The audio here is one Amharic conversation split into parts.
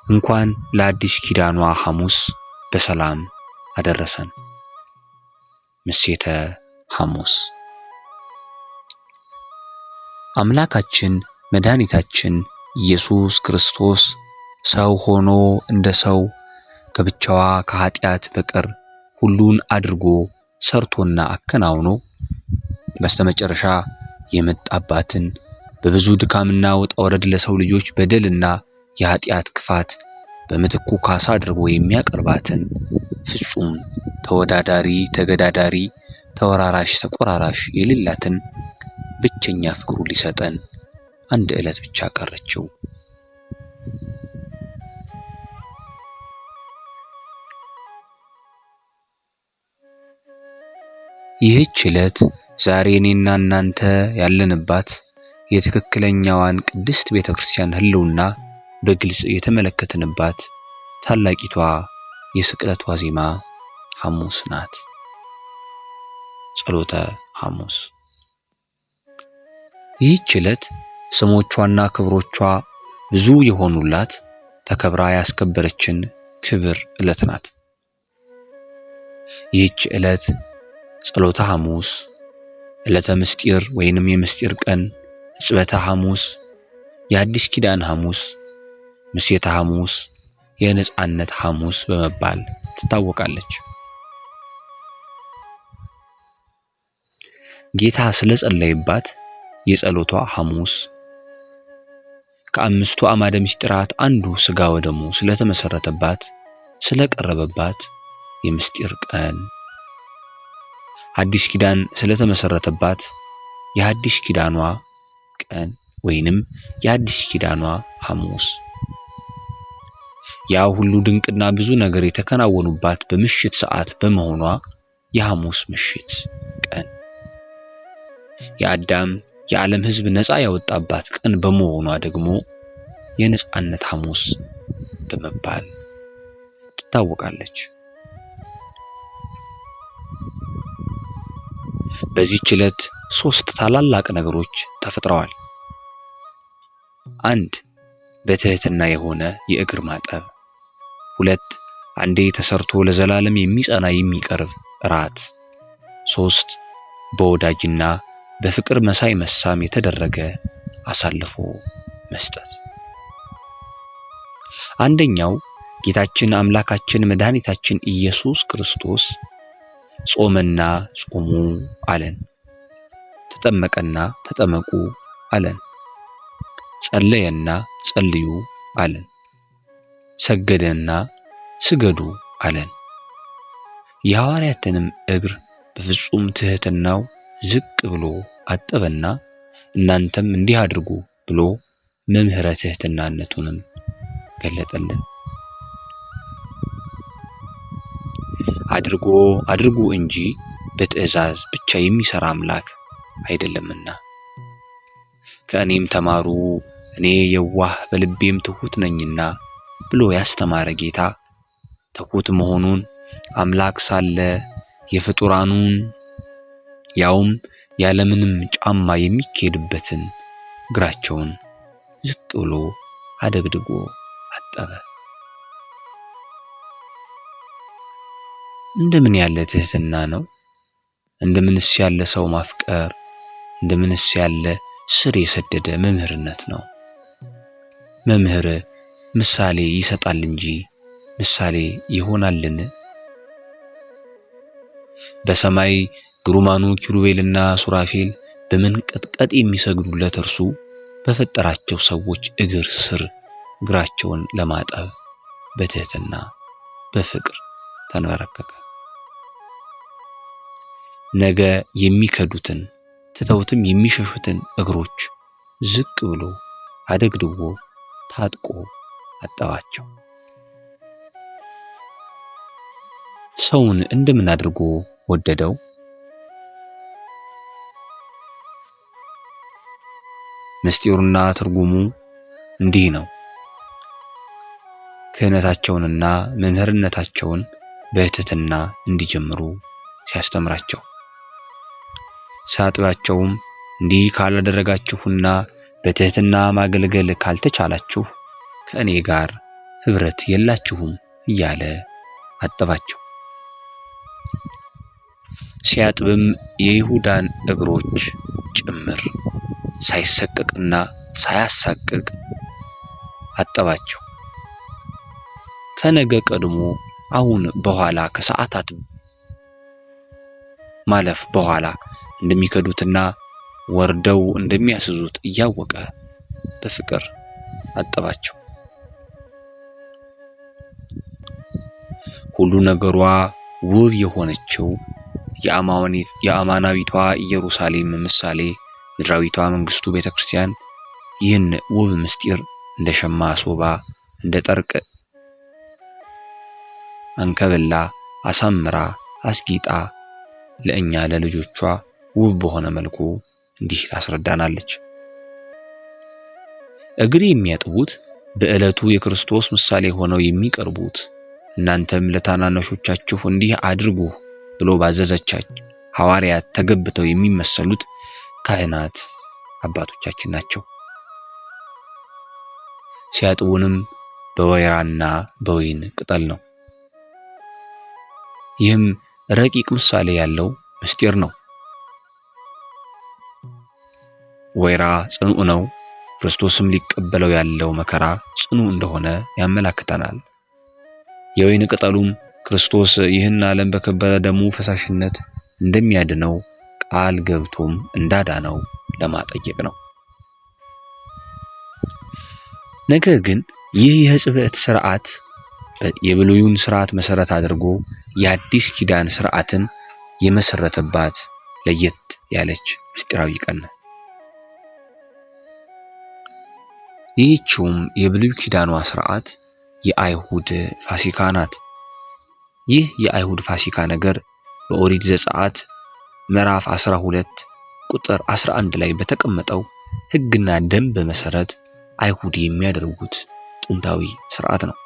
እንኳን ለአዲስ ኪዳኗ ሐሙስ በሰላም አደረሰን። ምሴተ ሐሙስ። አምላካችን መድኃኒታችን ኢየሱስ ክርስቶስ ሰው ሆኖ እንደ ሰው ከብቻዋ ከኃጢአት በቀር ሁሉን አድርጎ ሰርቶና አከናውኖ በስተመጨረሻ የመጣባትን በብዙ ድካምና ውጣ ውረድ ለሰው ልጆች በደልና የኃጢአት ክፋት በምትኩ ካሳ አድርጎ የሚያቀርባትን ፍጹም ተወዳዳሪ ተገዳዳሪ ተወራራሽ ተቆራራሽ የሌላትን ብቸኛ ፍቅሩ ሊሰጠን አንድ ዕለት ብቻ ቀረችው። ይህች ዕለት ዛሬ እኔና እናንተ ያለንባት የትክክለኛዋን ቅድስት ቤተክርስቲያን ሕልውና በግልጽ የተመለከትንባት ታላቂቷ የስቅለት ዋዜማ ሐሙስ ናት። ጸሎተ ሐሙስ። ይህች ዕለት ስሞቿና ክብሮቿ ብዙ የሆኑላት ተከብራ ያስከበረችን ክብር ዕለት ናት። ይህች ዕለት ጸሎተ ሐሙስ፣ ዕለተ ምስጢር ወይንም የምስጢር ቀን፣ ዕጽበተ ሐሙስ፣ የአዲስ ኪዳን ሐሙስ፣ ምሴተ ሐሙስ፣ የነጻነት ሐሙስ በመባል ትታወቃለች። ጌታ ስለጸለየባት የጸሎቷ ሐሙስ፣ ከአምስቱ አዕማደ ምስጢራት አንዱ ሥጋ ወደሙ ስለተመሰረተባት ስለቀረበባት የምስጢር ቀን፣ አዲስ ኪዳን ስለተመሰረተባት የአዲስ ኪዳኗ ቀን ወይንም የአዲስ ኪዳኗ ሐሙስ፣ ያ ሁሉ ድንቅና ብዙ ነገር የተከናወኑባት በምሽት ሰዓት በመሆኗ የሐሙስ ምሽት ቀን፣ የአዳም የዓለም ሕዝብ ነፃ ያወጣባት ቀን በመሆኗ ደግሞ የነጻነት ሐሙስ በመባል ትታወቃለች። በዚህች ዕለት 3 ታላላቅ ነገሮች ተፈጥረዋል። 1. በትህትና የሆነ የእግር ማጠብ። 2. አንዴ ተሰርቶ ለዘላለም የሚጸና የሚቀርብ እራት። 3. በወዳጅና በፍቅር መሳይ መሳም የተደረገ አሳልፎ መስጠት። አንደኛው ጌታችን አምላካችን መድኃኒታችን ኢየሱስ ክርስቶስ ጾመና ጾሙ አለን። ተጠመቀና ተጠመቁ አለን። ጸለየና ጸልዩ አለን። ሰገደና ስገዱ አለን። የሐዋርያትንም እግር በፍጹም ትህትናው ዝቅ ብሎ አጠበና እናንተም እንዲህ አድርጉ ብሎ መምህረ ትህትናነቱንም ገለጠልን። አድርጉ እንጂ በትእዛዝ ብቻ የሚሰራ አምላክ አይደለምና። ከእኔም ተማሩ እኔ የዋህ በልቤም ትሁት ነኝና ብሎ ያስተማረ ጌታ ትሁት መሆኑን አምላክ ሳለ የፍጡራኑን ያውም ያለምንም ጫማ የሚኬድበትን እግራቸውን ዝቅ ብሎ አደግድጎ አጠበ። እንደምን ያለ ትህትና ነው! እንደምንስ ያለ ሰው ማፍቀር! እንደምንስ ያለ ስር የሰደደ መምህርነት ነው! መምህር ምሳሌ ይሰጣል እንጂ ምሳሌ ይሆናልን? በሰማይ ግሩማኑ ኪሩቤልና ሱራፌል በመንቀጥቀጥ የሚሰግዱለት እርሱ በፈጠራቸው ሰዎች እግር ስር እግራቸውን ለማጠብ በትህትና በፍቅር ተንበረከከ። ነገ የሚከዱትን ትተውትም የሚሸሹትን እግሮች ዝቅ ብሎ አደግድጎ ታጥቆ አጠባቸው። ሰውን እንደምን አድርጎ ወደደው? ምስጢሩና ትርጉሙ እንዲህ ነው። ክህነታቸውንና መምህርነታቸውን በትህትና እንዲጀምሩ ሲያስተምራቸው፣ ሲያጥባቸውም እንዲህ ካላደረጋችሁና በትህትና ማገልገል ካልተቻላችሁ ከእኔ ጋር ኅብረት የላችሁም እያለ አጠባቸው። ሲያጥብም የይሁዳን እግሮች ጭምር ሳይሰቀቅና ሳያሳቅቅ አጠባቸው። ከነገ ቀድሞ አሁን በኋላ ከሰዓታት ማለፍ በኋላ እንደሚከዱትና ወርደው እንደሚያስዙት እያወቀ በፍቅር አጠባቸው። ሁሉ ነገሯ ውብ የሆነችው የአማናዊቷ ኢየሩሳሌም ምሳሌ ምድራዊቷ መንግስቱ ቤተክርስቲያን ይህን ውብ ምስጢር እንደ ሸማ አስውባ እንደ ጠርቅ አንከብላ አሳምራ አስጊጣ ለእኛ ለልጆቿ ውብ በሆነ መልኩ እንዲህ ታስረዳናለች። እግር የሚያጥቡት በዕለቱ የክርስቶስ ምሳሌ ሆነው የሚቀርቡት እናንተም ለታናናሾቻችሁ እንዲህ አድርጉ ብሎ ባዘዛቸው ሐዋርያት ተገብተው የሚመሰሉት ካህናት አባቶቻችን ናቸው። ሲያጥቡንም በወይራና በወይን ቅጠል ነው። ይህም ረቂቅ ምሳሌ ያለው ምስጢር ነው። ወይራ ጽኑ ነው፣ ክርስቶስም ሊቀበለው ያለው መከራ ጽኑ እንደሆነ ያመላክተናል። የወይን ቅጠሉም ክርስቶስ ይህን ዓለም በከበረ ደሙ ፈሳሽነት እንደሚያድነው ቃል ገብቶም እንዳዳነው ለማጠየቅ ነው። ነገር ግን ይህ የሕጽበት ሥርዓት የብሉይን ሥርዓት መሠረት አድርጎ የአዲስ ኪዳን ሥርዓትን የመሰረተባት ለየት ያለች ምስጢራዊ ቀን ነው። ይህችውም የብሉይ ኪዳኗ ሥርዓት የአይሁድ ፋሲካ ናት። ይህ የአይሁድ ፋሲካ ነገር በኦሪት ዘጸአት ምዕራፍ 12 ቁጥር 11 ላይ በተቀመጠው ሕግና ደንብ መሠረት አይሁድ የሚያደርጉት ጥንታዊ ሥርዓት ነው።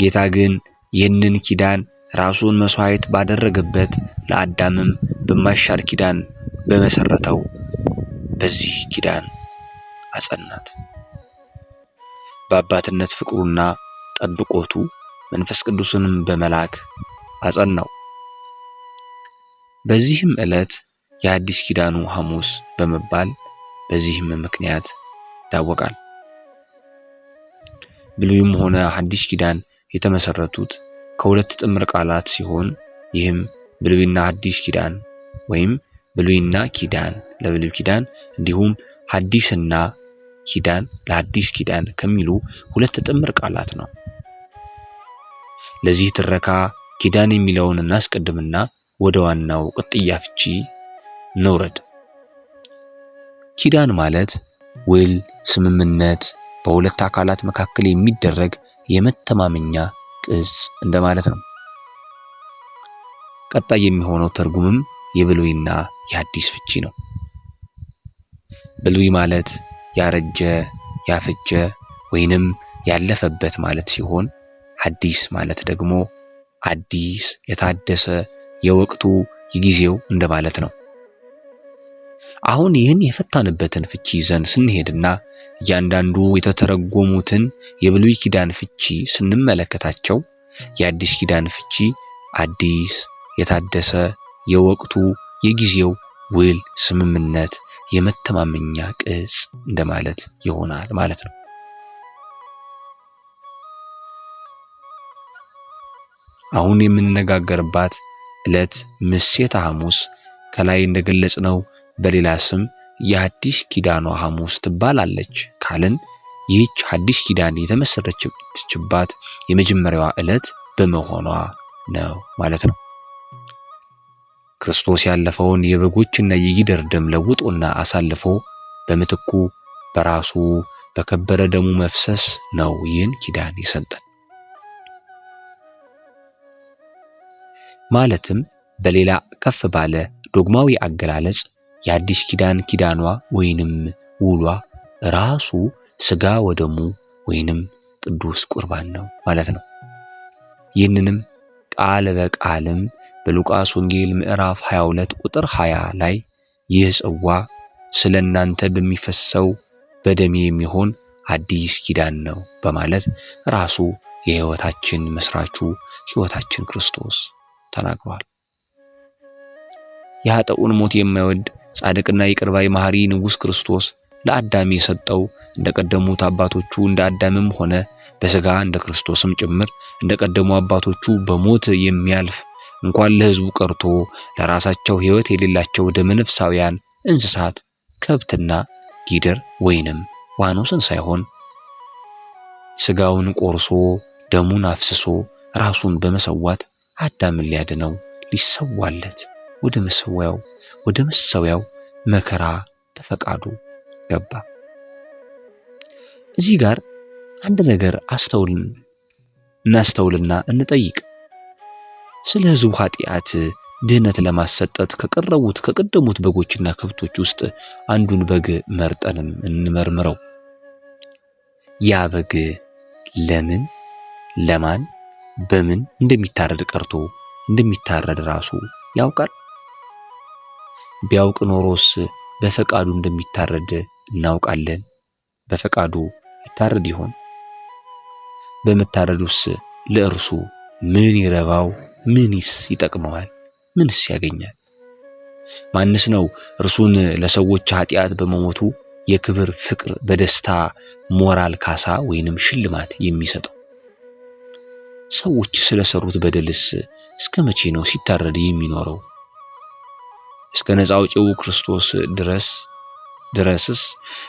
ጌታ ግን ይህንን ኪዳን ራሱን መስዋዕት ባደረገበት ለአዳምም በማይሻር ኪዳን በመሰረተው በዚህ ኪዳን አጸናት። በአባትነት ፍቅሩና ጠብቆቱ መንፈስ ቅዱስንም በመላክ አጸናው። በዚህም ዕለት የአዲስ ኪዳኑ ሐሙስ በመባል በዚህም ምክንያት ይታወቃል። ብሉይም ሆነ አዲስ ኪዳን የተመሰረቱት ከሁለት ጥምር ቃላት ሲሆን ይህም ብሉይና አዲስ ኪዳን ወይም ብሉይና ኪዳን ለብሉይ ኪዳን እንዲሁም ሐዲስና ኪዳን ለአዲስ ኪዳን ከሚሉ ሁለት ጥምር ቃላት ነው። ለዚህ ትረካ ኪዳን የሚለውን እናስቀድምና ወደ ዋናው ቅጥያ ፍቺ እንውረድ። ኪዳን ማለት ውል፣ ስምምነት በሁለት አካላት መካከል የሚደረግ የመተማመኛ ቅጽ እንደማለት ነው። ቀጣይ የሚሆነው ትርጉምም የብሉይና የአዲስ ፍቺ ነው። ብሉይ ማለት ያረጀ፣ ያፈጀ ወይንም ያለፈበት ማለት ሲሆን አዲስ ማለት ደግሞ አዲስ፣ የታደሰ፣ የወቅቱ፣ የጊዜው እንደማለት ነው። አሁን ይህን የፈታንበትን ፍቺ ይዘን ስንሄድና እያንዳንዱ የተተረጎሙትን የብሉይ ኪዳን ፍቺ ስንመለከታቸው የአዲስ ኪዳን ፍቺ አዲስ፣ የታደሰ፣ የወቅቱ፣ የጊዜው ውል፣ ስምምነት፣ የመተማመኛ ቅጽ እንደማለት ይሆናል ማለት ነው። አሁን የምንነጋገርባት ዕለት ምሴተ ሐሙስ ከላይ እንደገለጽነው በሌላ ስም የአዲስ ኪዳኗ ሐሙስ ትባላለች ካልን ይህች አዲስ ኪዳን የተመሰረተችባት የመጀመሪያዋ ዕለት በመሆኗ ነው ማለት ነው። ክርስቶስ ያለፈውን የበጎችና የጊደር ደም ለውጦና አሳልፎ በምትኩ በራሱ በከበረ ደሙ መፍሰስ ነው ይህን ኪዳን የሰጠን። ማለትም በሌላ ከፍ ባለ ዶግማዊ አገላለጽ የአዲስ ኪዳን ኪዳኗ ወይንም ውሏ ራሱ ሥጋ ወደሙ ወይንም ቅዱስ ቁርባን ነው ማለት ነው። ይህንንም ቃል በቃልም በሉቃስ ወንጌል ምዕራፍ 22 ቁጥር 20 ላይ ይህ ጽዋ ስለ እናንተ በሚፈሰው በደሜ የሚሆን አዲስ ኪዳን ነው በማለት ራሱ የሕይወታችን መስራቹ ሕይወታችን ክርስቶስ ተናግሯል። የኃጥኡን ሞት የማይወድ ጻድቅና ይቅር ባይ መሐሪ ንጉሥ ክርስቶስ ለአዳም የሰጠው እንደቀደሙት አባቶቹ እንደ አዳምም ሆነ በሥጋ እንደ ክርስቶስም ጭምር እንደቀደሙ አባቶቹ በሞት የሚያልፍ እንኳን ለሕዝቡ ቀርቶ ለራሳቸው ሕይወት የሌላቸው ደመነፍሳውያን እንስሳት ከብትና ጊደር ወይንም ዋኖስን ሳይሆን ሥጋውን ቆርሶ ደሙን አፍስሶ ራሱን በመሰዋት አዳምን ሊያድነው ሊሰዋለት ወደ መሰዊያው መከራ ተፈቃዱ ገባ። እዚህ ጋር አንድ ነገር እናስተውልና እንጠይቅ። ስለ ሕዝቡ ኃጢአት ድህነት ለማሰጠት ከቀደሙት በጎችና ከብቶች ውስጥ አንዱን በግ መርጠንም እንመርምረው። ያ በግ ለምን፣ ለማን፣ በምን እንደሚታረድ ቀርቶ እንደሚታረድ ራሱ ያውቃል? ቢያውቅ ኖሮስ በፈቃዱ እንደሚታረድ እናውቃለን። በፈቃዱ ይታረድ ይሆን? በመታረዱስ ለእርሱ ምን ይረባው? ምንስ ይጠቅመዋል? ምንስ ያገኛል? ማንስ ነው እርሱን ለሰዎች ኃጢአት በመሞቱ የክብር ፍቅር በደስታ ሞራል ካሳ ወይንም ሽልማት የሚሰጠው? ሰዎች ስለሰሩት በደልስ እስከ መቼ ነው ሲታረድ የሚኖረው? እስከ ነፃ አውጪው ክርስቶስ ድረስስ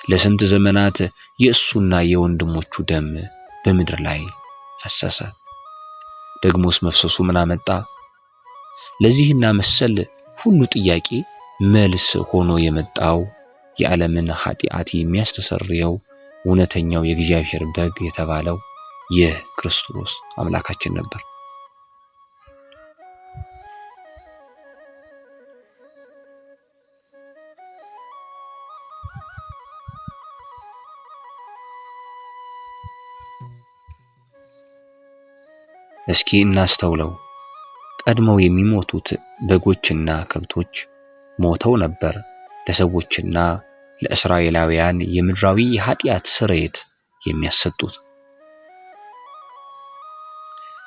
ለስንት ዘመናት የእሱና የወንድሞቹ ደም በምድር ላይ ፈሰሰ። ደግሞስ መፍሰሱ ምን አመጣ? ለዚህና መሰል ሁሉ ጥያቄ መልስ ሆኖ የመጣው የዓለምን ኃጢአት የሚያስተሰርየው እውነተኛው የእግዚአብሔር በግ የተባለው ይህ ክርስቶስ አምላካችን ነበር። እስኪ እናስተውለው። ቀድመው የሚሞቱት በጎችና ከብቶች ሞተው ነበር ለሰዎችና ለእስራኤላውያን የምድራዊ የኃጢአት ስርየት የሚያሰጡት።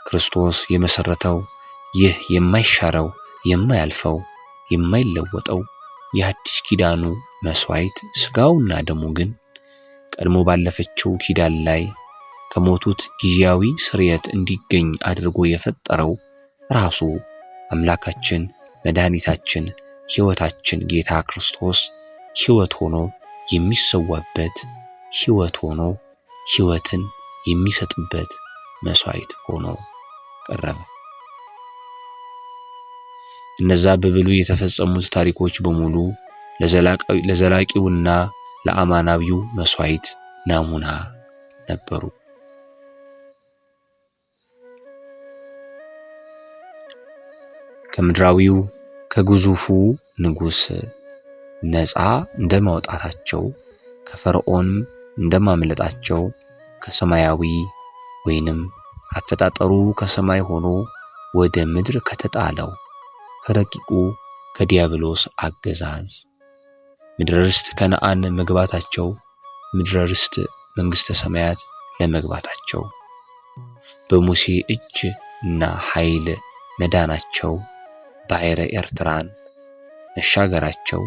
ክርስቶስ የመሰረተው ይህ የማይሻረው የማያልፈው የማይለወጠው የአዲስ ኪዳኑ መስዋዕት ሥጋውና ደሙ ግን ቀድሞ ባለፈችው ኪዳን ላይ ከሞቱት ጊዜያዊ ስርየት እንዲገኝ አድርጎ የፈጠረው ራሱ አምላካችን መድኃኒታችን ሕይወታችን ጌታ ክርስቶስ ሕይወት ሆኖ የሚሰዋበት ሕይወት ሆኖ ሕይወትን የሚሰጥበት መስዋዕት ሆኖ ቀረበ። እነዛ በብሉይ የተፈጸሙት ታሪኮች በሙሉ ለዘላቂውና ለአማናዊው መስዋዕት ናሙና ነበሩ። ከምድራዊው ከግዙፉ ንጉሥ ነፃ እንደማውጣታቸው ከፈርዖን እንደማምለጣቸው ከሰማያዊ ወይንም አፈጣጠሩ ከሰማይ ሆኖ ወደ ምድር ከተጣለው ከረቂቁ ከዲያብሎስ አገዛዝ ምድረ ርስት ከነዓን መግባታቸው ምድረ ርስት መንግሥተ ሰማያት ለመግባታቸው በሙሴ እጅ እና ኃይል መዳናቸው ባሕረ ኤርትራን መሻገራቸው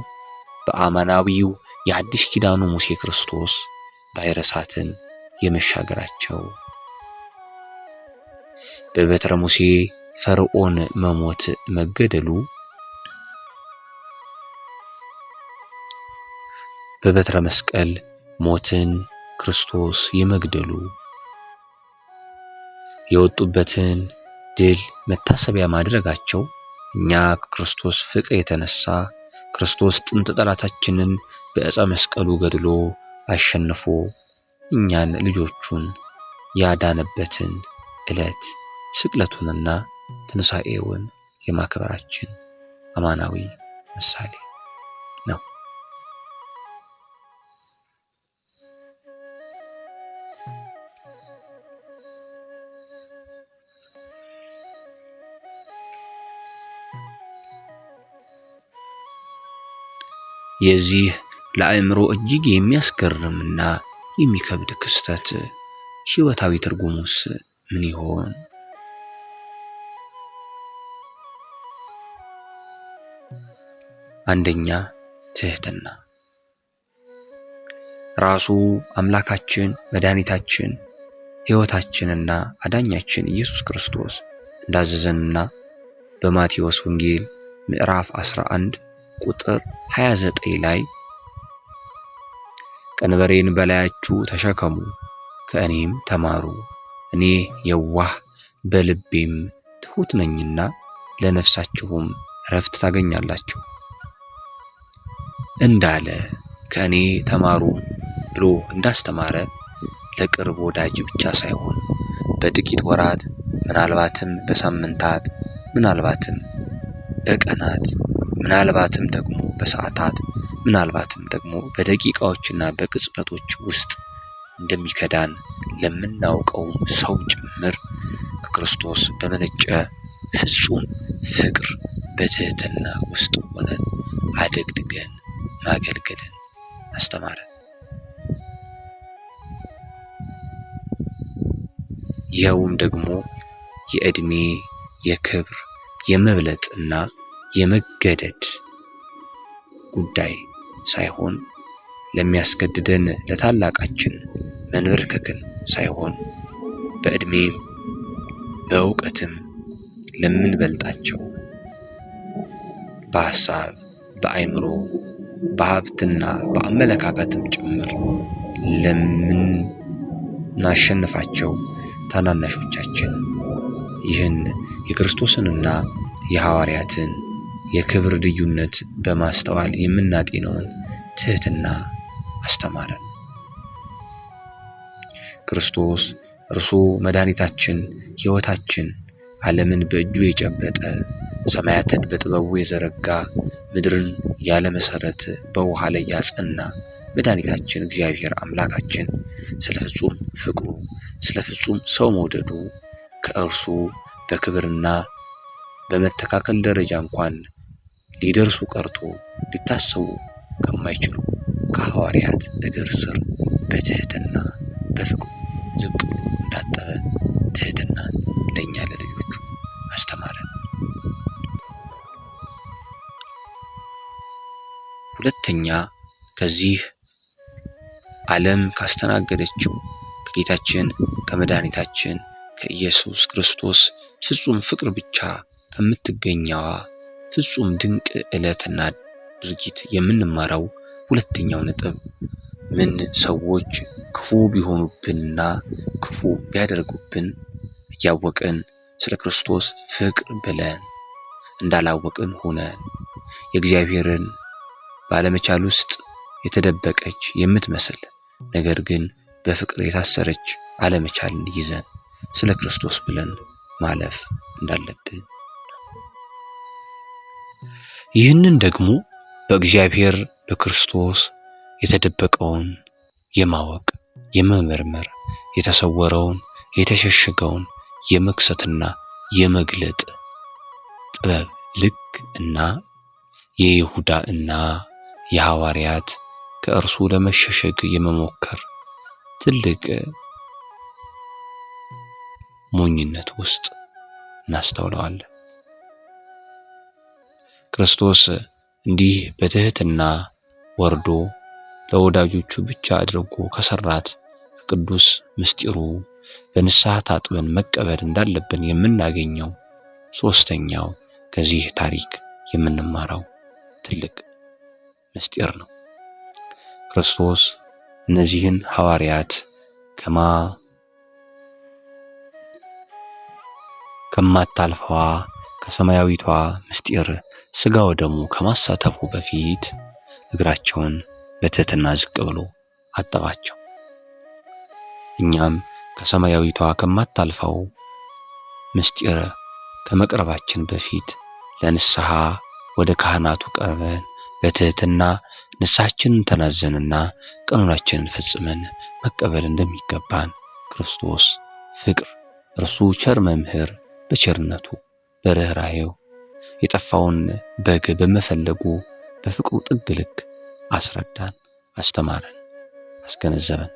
በአማናዊው የአዲስ ኪዳኑ ሙሴ ክርስቶስ ባሕረ እሳትን የመሻገራቸው በበትረ ሙሴ ፈርዖን መሞት መገደሉ በበትረ መስቀል ሞትን ክርስቶስ የመግደሉ የወጡበትን ድል መታሰቢያ ማድረጋቸው እኛ ከክርስቶስ ፍቅር የተነሳ ክርስቶስ ጥንት ጠላታችንን በዕፀ መስቀሉ ገድሎ አሸንፎ እኛን ልጆቹን ያዳነበትን ዕለት ስቅለቱንና ትንሣኤውን የማክበራችን አማናዊ ምሳሌ ነው። የዚህ ለአእምሮ እጅግ የሚያስገርምና የሚከብድ ክስተት ሕይወታዊ ትርጉሙስ ምን ይሆን? አንደኛ ትህትና። ራሱ አምላካችን መድኃኒታችን ሕይወታችንና አዳኛችን ኢየሱስ ክርስቶስ እንዳዘዘንና በማቴዎስ ወንጌል ምዕራፍ 11 ቁጥር 29 ላይ ቀንበሬን በላያችሁ ተሸከሙ ከእኔም ተማሩ እኔ የዋህ በልቤም ትሑት ነኝና ለነፍሳችሁም ረፍት ታገኛላችሁ እንዳለ ከእኔ ተማሩ ብሎ እንዳስተማረ ለቅርብ ወዳጅ ብቻ ሳይሆን በጥቂት ወራት ምናልባትም በሳምንታት ምናልባትም በቀናት ምናልባትም ደግሞ በሰዓታት ምናልባትም ደግሞ በደቂቃዎችና በቅጽበቶች ውስጥ እንደሚከዳን ለምናውቀው ሰው ጭምር ከክርስቶስ በመነጨ ፍጹም ፍቅር በትህትና ውስጥ ሆነን አደግድገን ማገልገልን አስተማረን። ይኸውም ደግሞ የዕድሜ የክብር የመብለጥና የመገደድ ጉዳይ ሳይሆን ለሚያስገድደን ለታላቃችን መንበርከክን ሳይሆን በዕድሜም በእውቀትም ለምንበልጣቸው በሐሳብ በአእምሮ በሀብትና በአመለካከትም ጭምር ለምናሸንፋቸው ታናናሾቻችን ይህን የክርስቶስንና የሐዋርያትን የክብር ልዩነት በማስተዋል የምናጤነውን ትህትና አስተማረን። ክርስቶስ እርሱ መድኃኒታችን ሕይወታችን ዓለምን በእጁ የጨበጠ ሰማያትን በጥበቡ የዘረጋ ምድርን ያለ መሰረት በውሃ ላይ ያጸና መድኃኒታችን እግዚአብሔር አምላካችን ስለ ፍጹም ፍቅሩ ስለ ፍጹም ሰው መውደዱ ከእርሱ በክብርና በመተካከል ደረጃ እንኳን ሊደርሱ ቀርቶ ሊታሰቡ ከማይችሉ ከሐዋርያት እግር ስር በትህትና በፍቅሩ ዝቅ ብሎ እንዳጠበ ትህትናን ለእኛ ለልጆቹ አስተማረን። ሁለተኛ ከዚህ ዓለም ካስተናገደችው ከጌታችን ከመድኃኒታችን ከኢየሱስ ክርስቶስ ፍጹም ፍቅር ብቻ ከምትገኘዋ ፍጹም ድንቅ ዕለትና ድርጊት የምንማረው ሁለተኛው ነጥብ ምን ሰዎች ክፉ ቢሆኑብንና ክፉ ቢያደርጉብን እያወቅን ስለ ክርስቶስ ፍቅር ብለን እንዳላወቅን ሆነን የእግዚአብሔርን ባለመቻል ውስጥ የተደበቀች የምትመስል ነገር ግን በፍቅር የታሰረች አለመቻልን ይዘን ስለ ክርስቶስ ብለን ማለፍ እንዳለብን ይህንን ደግሞ በእግዚአብሔር በክርስቶስ የተደበቀውን የማወቅ የመመርመር የተሰወረውን የተሸሸገውን የመክሰትና የመግለጥ ጥበብ ልክ እና የይሁዳ እና የሐዋርያት ከእርሱ ለመሸሸግ የመሞከር ትልቅ ሞኝነት ውስጥ እናስተውለዋለን። ክርስቶስ እንዲህ በትህትና ወርዶ ለወዳጆቹ ብቻ አድርጎ ከሰራት ቅዱስ ምስጢሩ በንስሐ ታጥበን መቀበል እንዳለብን የምናገኘው ሶስተኛው ከዚህ ታሪክ የምንማረው ትልቅ ምስጢር ነው። ክርስቶስ እነዚህን ሐዋርያት ከማታልፈዋ ከሰማያዊቷ ምስጢር ሥጋ ወደሙ ከማሳተፉ በፊት እግራቸውን በትህትና ዝቅ ብሎ አጠባቸው። እኛም ከሰማያዊቷ ከማታልፈው ምስጢር ከመቅረባችን በፊት ለንስሐ ወደ ካህናቱ ቀርበን በትህትና ንስሐችንን ተናዘንና ቀኖናችንን ፈጽመን መቀበል እንደሚገባን ክርስቶስ ፍቅር እርሱ ቸር መምህር በቸርነቱ በርኅራኄው የጠፋውን በግ በመፈለጉ በፍቅሩ ጥግ ልክ አስረዳን፣ አስተማረን፣ አስገነዘበን።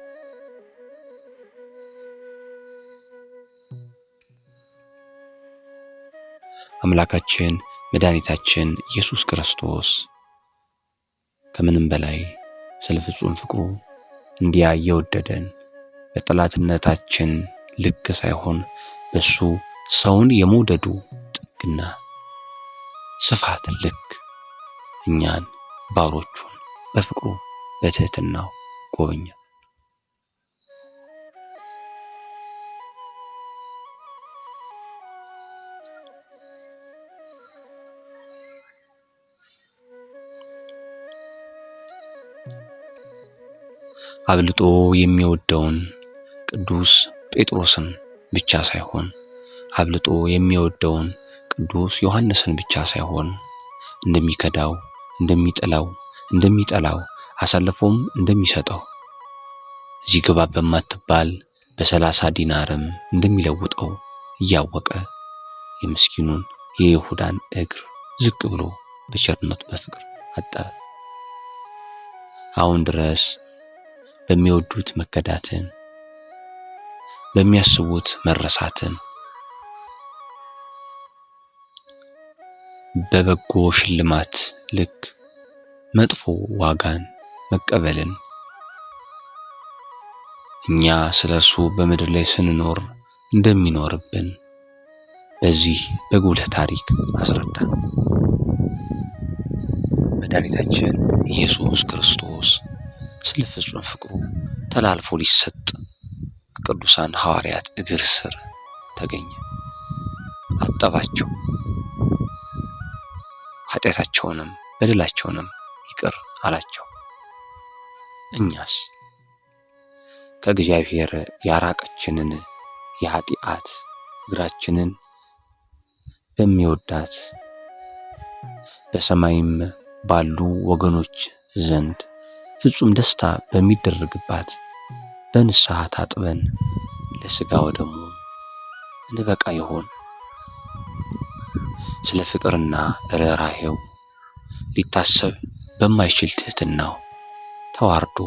አምላካችን መድኃኒታችን ኢየሱስ ክርስቶስ ከምንም በላይ ስለ ፍጹም ፍቅሩ እንዲያ እየወደደን በጠላትነታችን ልክ ሳይሆን በሱ ሰውን የመውደዱ ጥግና ስፋት ልክ እኛን ባሮቹን በፍቅሩ በትህትናው ጎበኘ። አብልጦ የሚወደውን ቅዱስ ጴጥሮስን ብቻ ሳይሆን አብልጦ የሚወደውን ቅዱስ ዮሐንስን ብቻ ሳይሆን እንደሚከዳው፣ እንደሚጠላው አሳልፎም እንደሚሰጠው እዚህ ግባ በማትባል በ30 ዲናርም እንደሚለውጠው እያወቀ የምስኪኑን የይሁዳን እግር ዝቅ ብሎ በቸርነቱ በፍቅር አጠበ። አሁን ድረስ በሚወዱት መከዳትን፣ በሚያስቡት መረሳትን፣ በበጎ ሽልማት ልክ መጥፎ ዋጋን መቀበልን እኛ ስለሱ በምድር ላይ ስንኖር እንደሚኖርብን በዚህ በጉልህ ታሪክ አስረዳን። መድኃኒታችን ኢየሱስ ክርስቶስ ስለ ፍጹም ፍቅሩ ተላልፎ ሊሰጥ ከቅዱሳን ሐዋርያት እግር ስር ተገኘ፣ አጠባቸው፣ ኃጢአታቸውንም በደላቸውንም ይቅር አላቸው። እኛስ ከእግዚአብሔር ያራቀችንን የኃጢአት እግራችንን በሚወዳት በሰማይም ባሉ ወገኖች ዘንድ ፍጹም ደስታ በሚደረግባት በንስሐ ታጥበን ለሥጋ ወደሙ እንበቃ ይሆን? ስለ ፍቅርና ርኅራኄው ሊታሰብ በማይችል ትሕትናው ተዋርዶ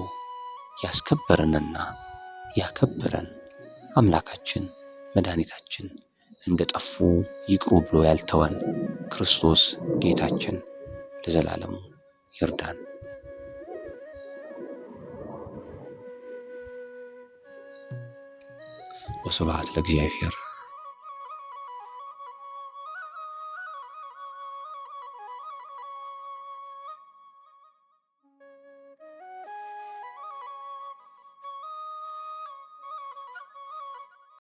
ያስከበረንና ያከበረን አምላካችን መድኃኒታችን እንደጠፉ ይቅሩ ብሎ ያልተወን ክርስቶስ ጌታችን ለዘላለሙ ይርዳን። ወስብሐት ለእግዚአብሔር።